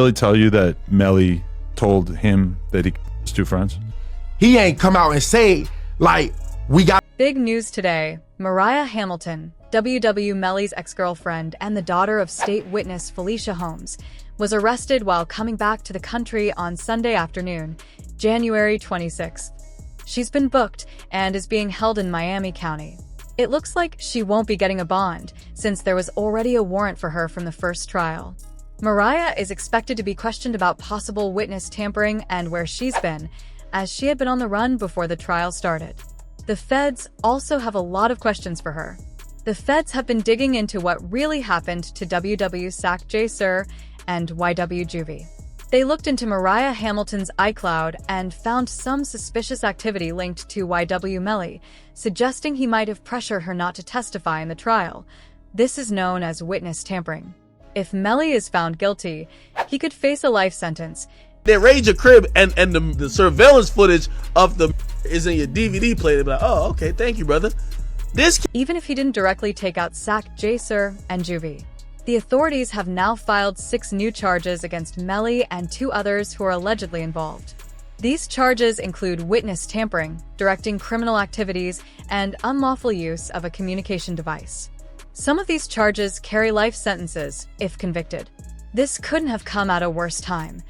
Really tell you that Melly told him that he killed his two friends? He ain't come out and say, like, we got... Big news today. Mariah Hamilton, YNW Melly's ex-girlfriend and the daughter of state witness Felicia Holmes, was arrested while coming back to the country on Sunday afternoon, January 26th. She's been booked and is being held in Miami County. It looks like she won't be getting a bond, since there was already a warrant for her from the first trial. Mariah is expected to be questioned about possible witness tampering and where she's been, as she had been on the run before the trial started. The feds also have a lot of questions for her. The feds have been digging into what really happened to WW Sac J. Sir and YW Juvie. They looked into Mariah Hamilton's iCloud and found some suspicious activity linked to YW Melly, suggesting he might have pressured her not to testify in the trial. This is known as witness tampering. If Melly is found guilty, he could face a life sentence. They raid your crib and the surveillance footage of the is in your DVD player. They'll be like, oh, okay, thank you, brother. Even if he didn't directly take out Sac J. Sir and Juvie. The authorities have now filed 6 new charges against Melly and 2 others who are allegedly involved. These charges include witness tampering, directing criminal activities, and unlawful use of a communication device. Some of these charges carry life sentences, if convicted. This couldn't have come at a worse time.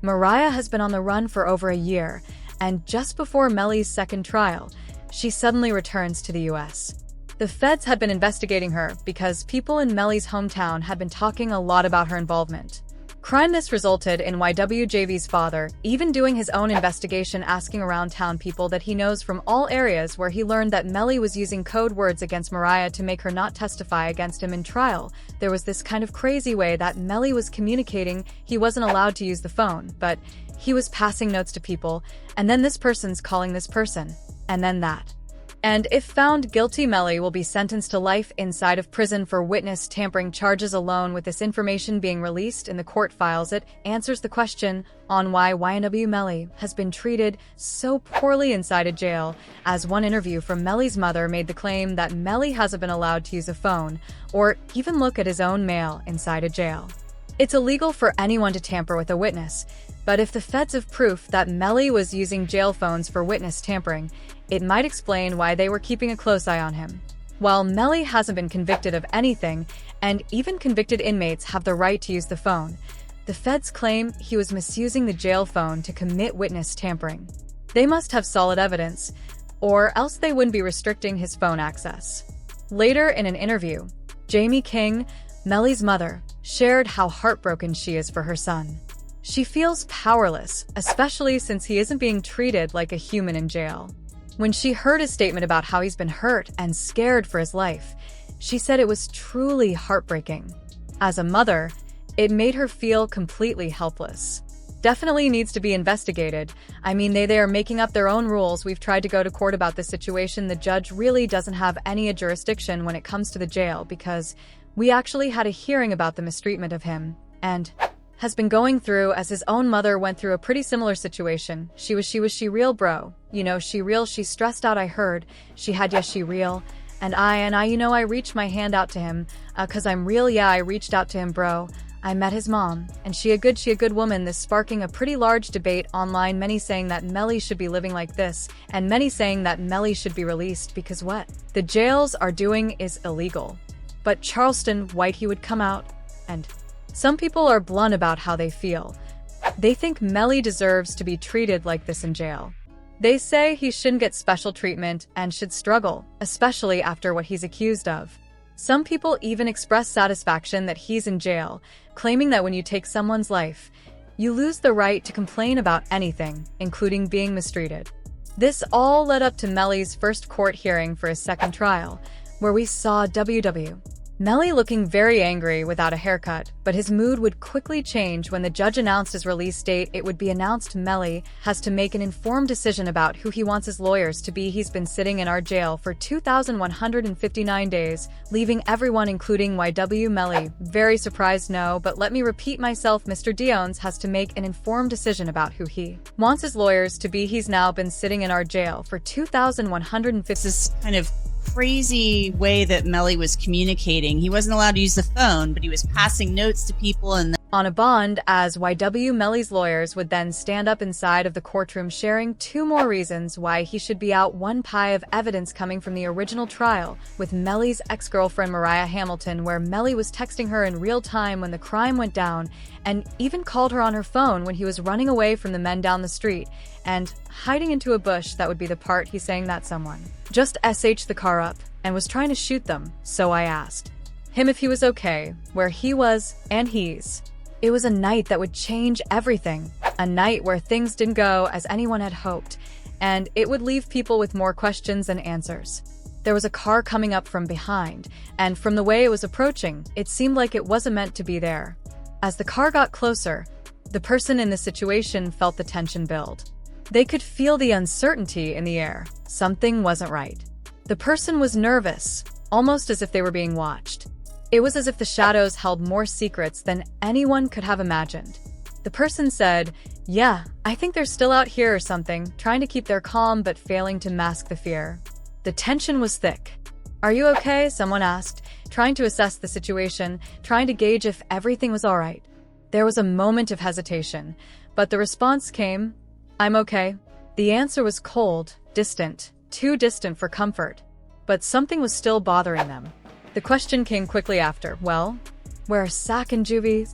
Mariah has been on the run for over a year, and just before Melly's second trial, she suddenly returns to the U.S. The feds had been investigating her because people in Melly's hometown had been talking a lot about her involvement. Crime this resulted in YWJV's father even doing his own investigation, asking around town people that he knows from all areas, where he learned that Melly was using code words against Mariah to make her not testify against him in trial. There was this kind of crazy way that Melly was communicating. He wasn't allowed to use the phone, but he was passing notes to people, and then this person's calling this person, and then that. And if found guilty, Melly will be sentenced to life inside of prison for witness tampering charges alone. With this information being released in the court files, it answers the question on why YNW Melly has been treated so poorly inside a jail, as one interview from Melly's mother made the claim that Melly hasn't been allowed to use a phone or even look at his own mail inside a jail. It's illegal for anyone to tamper with a witness, but if the feds have proof that Melly was using jail phones for witness tampering, it might explain why they were keeping a close eye on him. While Melly hasn't been convicted of anything, and even convicted inmates have the right to use the phone, the feds claim he was misusing the jail phone to commit witness tampering. They must have solid evidence, or else they wouldn't be restricting his phone access. Later in an interview, Jamie King, Melly's mother, shared how heartbroken she is for her son. She feels powerless, especially since he isn't being treated like a human in jail. When she heard his statement about how he's been hurt and scared for his life, she said it was truly heartbreaking. As a mother, it made her feel completely helpless. Definitely needs to be investigated. I mean, they are making up their own rules. We've tried to go to court about this situation. The judge really doesn't have any jurisdiction when it comes to the jail, because we actually had a hearing about the mistreatment of him, and has been going through, as his own mother went through a pretty similar situation. She real, bro. You know, she real, she stressed out, I heard. She had, yes, she real. And I, you know, I reached my hand out to him, 'cause I'm real, yeah, I reached out to him, bro. I met his mom, and she a good woman. This sparking a pretty large debate online, many saying that Melly should be living like this, and many saying that Melly should be released because what the jails are doing is illegal. But Charleston White, he would come out, and some people are blunt about how they feel. They think Melly deserves to be treated like this in jail. They say he shouldn't get special treatment and should struggle, especially after what he's accused of. Some people even express satisfaction that he's in jail, claiming that when you take someone's life, you lose the right to complain about anything, including being mistreated. This all led up to Melly's first court hearing for his second trial, where we saw WW Melly looking very angry without a haircut, but his mood would quickly change when the judge announced his release date. It would be announced Melly has to make an informed decision about who he wants his lawyers to be. He's been sitting in our jail for 2,159 days, leaving everyone, including YW Melly, very surprised. No, but let me repeat myself, Mr. Diones has to make an informed decision about who he wants his lawyers to be. He's now been sitting in our jail for 2,150. This kind of crazy way that Melly was communicating. He wasn't allowed to use the phone, but he was passing notes to people, and on a bond, as YNW Melly's lawyers would then stand up inside of the courtroom sharing 2 more reasons why he should be out. 1 pile of evidence coming from the original trial with Melly's ex-girlfriend Mariah Hamilton, where Melly was texting her in real time when the crime went down and even called her on her phone when he was running away from the men down the street and hiding into a bush. That would be the part he's saying that someone just SH'd the car up and was trying to shoot them. So I asked him if he was okay, where he was, and it was a night that would change everything. A night where things didn't go as anyone had hoped, and it would leave people with more questions than answers. There was a car coming up from behind, and from the way it was approaching, it seemed like it wasn't meant to be there. As the car got closer, the person in the situation felt the tension build. They could feel the uncertainty in the air. Something wasn't right. The person was nervous, almost as if they were being watched. It was as if the shadows held more secrets than anyone could have imagined. The person said, "Yeah, I think they're still out here or something," trying to keep their calm but failing to mask the fear. The tension was thick. "Are you okay?" someone asked, trying to assess the situation, trying to gauge if everything was all right. There was a moment of hesitation, but the response came, "I'm okay." The answer was cold, distant, too distant for comfort, but something was still bothering them. The question came quickly after, "Well, where are Sack and Juvie?"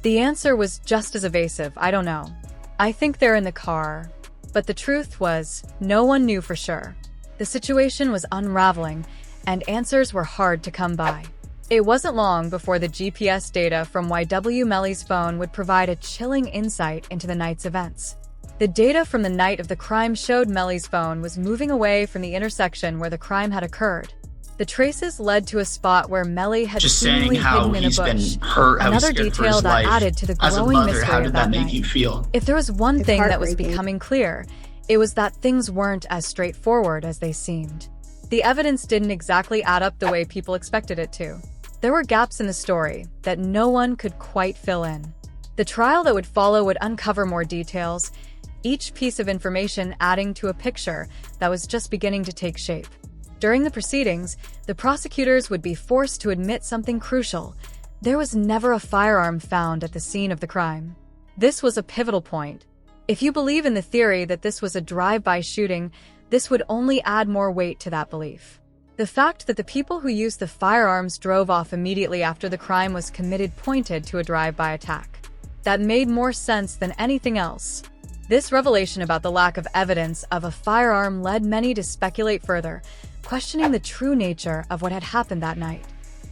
The answer was just as evasive, "I don't know. I think they're in the car." But the truth was, no one knew for sure. The situation was unraveling, and answers were hard to come by. It wasn't long before the GPS data from YNW Melly's phone would provide a chilling insight into the night's events. The data from the night of the crime showed Melly's phone was moving away from the intersection where the crime had occurred. The traces led to a spot where Melly had seemingly hidden in a bush. Another detail that added to the growing mystery of that night. If there was one thing that was becoming clear, it was that things weren't as straightforward as they seemed. The evidence didn't exactly add up the way people expected it to. There were gaps in the story that no one could quite fill in. The trial that would follow would uncover more details, each piece of information adding to a picture that was just beginning to take shape. During the proceedings, the prosecutors would be forced to admit something crucial. There was never a firearm found at the scene of the crime. This was a pivotal point. If you believe in the theory that this was a drive-by shooting, this would only add more weight to that belief. The fact that the people who used the firearms drove off immediately after the crime was committed pointed to a drive-by attack. That made more sense than anything else. This revelation about the lack of evidence of a firearm led many to speculate further, questioning the true nature of what had happened that night.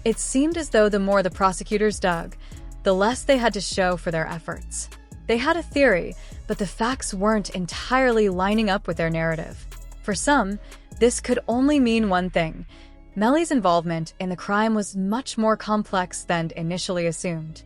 It seemed as though the more the prosecutors dug, the less they had to show for their efforts. They had a theory, but the facts weren't entirely lining up with their narrative. For some, this could only mean one thing: Melly's involvement in the crime was much more complex than initially assumed.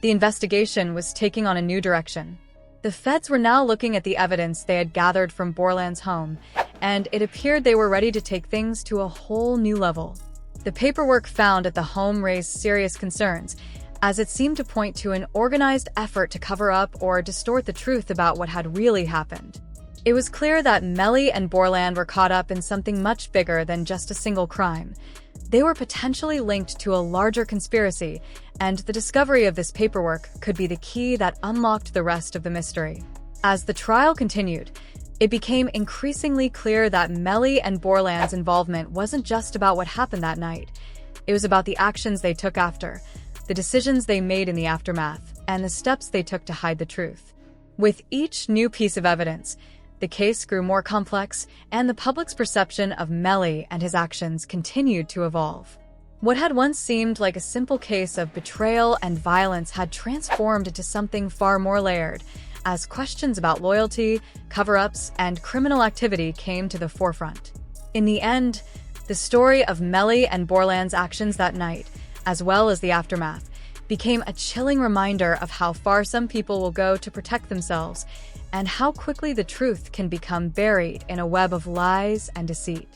The investigation was taking on a new direction. The feds were now looking at the evidence they had gathered from Borland's home, and it appeared they were ready to take things to a whole new level. The paperwork found at the home raised serious concerns, as it seemed to point to an organized effort to cover up or distort the truth about what had really happened. It was clear that Melly and Borland were caught up in something much bigger than just a single crime. They were potentially linked to a larger conspiracy, and the discovery of this paperwork could be the key that unlocked the rest of the mystery. As the trial continued, it became increasingly clear that Melly and Borland's involvement wasn't just about what happened that night. It was about the actions they took after, the decisions they made in the aftermath, and the steps they took to hide the truth. With each new piece of evidence, the case grew more complex, and the public's perception of Melly and his actions continued to evolve. What had once seemed like a simple case of betrayal and violence had transformed into something far more layered, as questions about loyalty, cover-ups, and criminal activity came to the forefront. In the end, the story of Melly and Borland's actions that night, as well as the aftermath, became a chilling reminder of how far some people will go to protect themselves, and how quickly the truth can become buried in a web of lies and deceit.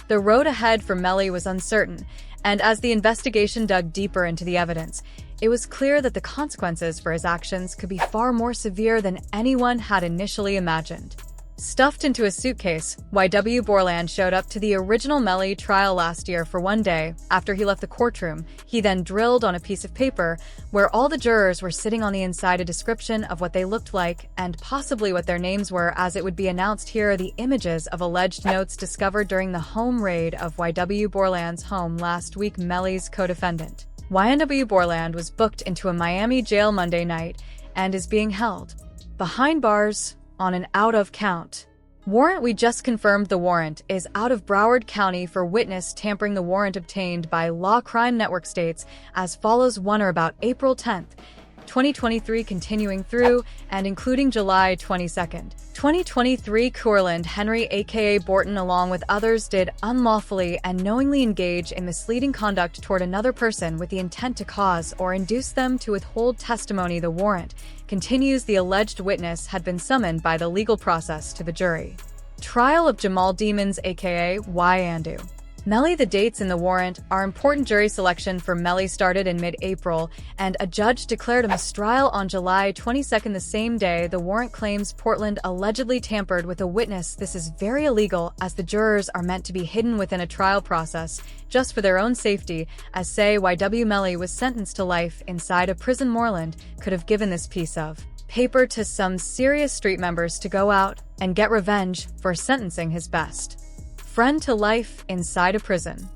The road ahead for Melly was uncertain, and as the investigation dug deeper into the evidence, it was clear that the consequences for his actions could be far more severe than anyone had initially imagined. Stuffed into a suitcase, YW Borland showed up to the original Melly trial last year for one day. After he left the courtroom, he then drilled on a piece of paper where all the jurors were sitting on the inside a description of what they looked like and possibly what their names were, as it would be announced. Here are the images of alleged notes discovered during the home raid of YW Borland's home last week. Melly's co-defendant, YNW Borland, was booked into a Miami jail Monday night and is being held behind bars on an out-of-count warrant. We just confirmed the warrant is out of Broward County for witness tampering. The warrant obtained by Law Crime Network states as follows: 1 or about April 10th, 2023, continuing through and including July 22nd, 2023, Borland Henry aka Borton along with others did unlawfully and knowingly engage in misleading conduct toward another person with the intent to cause or induce them to withhold testimony. The warrant continues. The alleged witness had been summoned by the legal process to the jury trial of Jamal Demons aka YNW Melly. The dates in the warrant are important. Jury selection for Melly started in mid-April, and a judge declared a mistrial on July 22nd, the same day. The warrant claims Borland allegedly tampered with a witness. This is very illegal, as the jurors are meant to be hidden within a trial process just for their own safety. As say, YW Melly was sentenced to life inside a prison. Borland could have given this piece of paper to some serious street members to go out and get revenge for sentencing his best friend to life inside a prison.